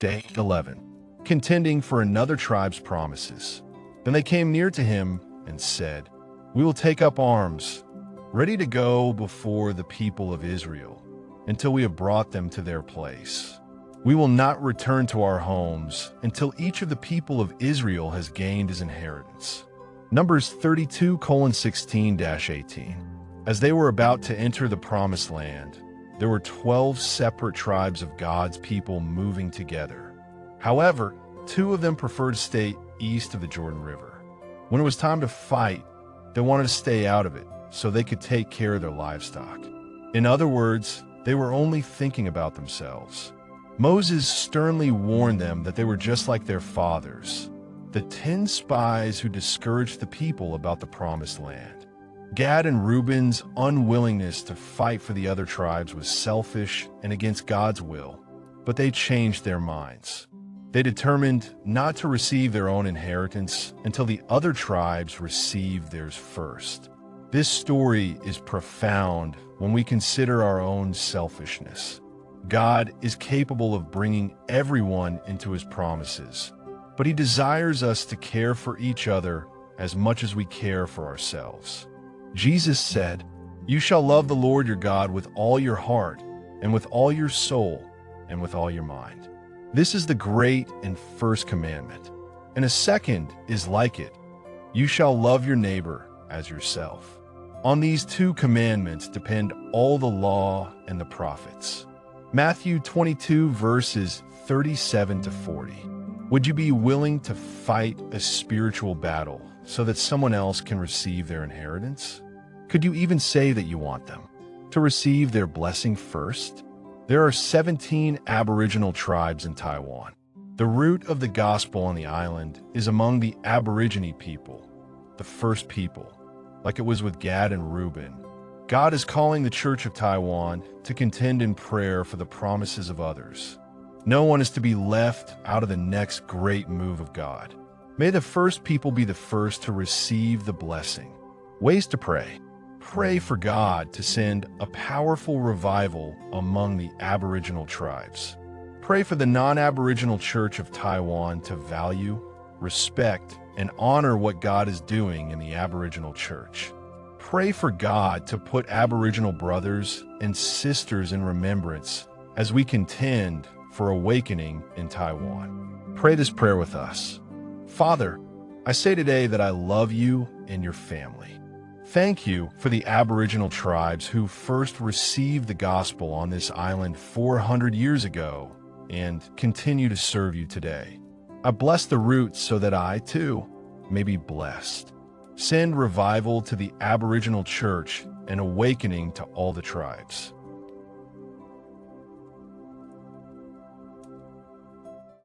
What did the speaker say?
Day 11. Contending for another tribe's promises. Then they came near to him and said, "We will take up arms, ready to go before the people of Israel, until we have brought them to their place. We will not return to our homes until each of the people of Israel has gained his inheritance." Numbers 32:16-18. As they were about to enter the promised land, there were 12 separate tribes of God's people moving together. However, 2 of them preferred to stay east of the Jordan River. When it was time to fight, they wanted to stay out of it so they could take care of their livestock. In other words, they were only thinking about themselves. Moses sternly warned them that they were just like their fathers, the 10 spies who discouraged the people about the promised land. Gad and Reuben's unwillingness to fight for the other tribes was selfish and against God's will, but they changed their minds. They determined not to receive their own inheritance until the other tribes received theirs first. This story is profound when we consider our own selfishness. God is capable of bringing everyone into his promises, but he desires us to care for each other as much as we care for ourselves. Jesus said, "You shall love the Lord your God with all your heart, and with all your soul, and with all your mind." This is the great and first commandment. And a second is like it. You shall love your neighbor as yourself. On these 2 commandments depend all the law and the prophets. Matthew 22 verses 37-40. Would you be willing to fight a spiritual battle so that someone else can receive their inheritance? Could you even say that you want them to receive their blessing first? There are 17 Aboriginal tribes in Taiwan. The root of the gospel on the island is among the Aborigine people, the first people, like it was with Gad and Reuben. God is calling the Church of Taiwan to contend in prayer for the promises of others. No one is to be left out of the next great move of God. May the first people be the first to receive the blessing. Ways to pray. Pray for God to send a powerful revival among the Aboriginal tribes. Pray for the non-Aboriginal Church of Taiwan to value, respect, and honor what God is doing in the Aboriginal Church. Pray for God to put Aboriginal brothers and sisters in remembrance as we contend for awakening in Taiwan. Pray this prayer with us. Father, I say today that I love you and your family. Thank you for the Aboriginal tribes who first received the gospel on this island 400 years ago and continue to serve you today. I bless the roots so that I, too, may be blessed. Send revival to the Aboriginal Church and awakening to all the tribes.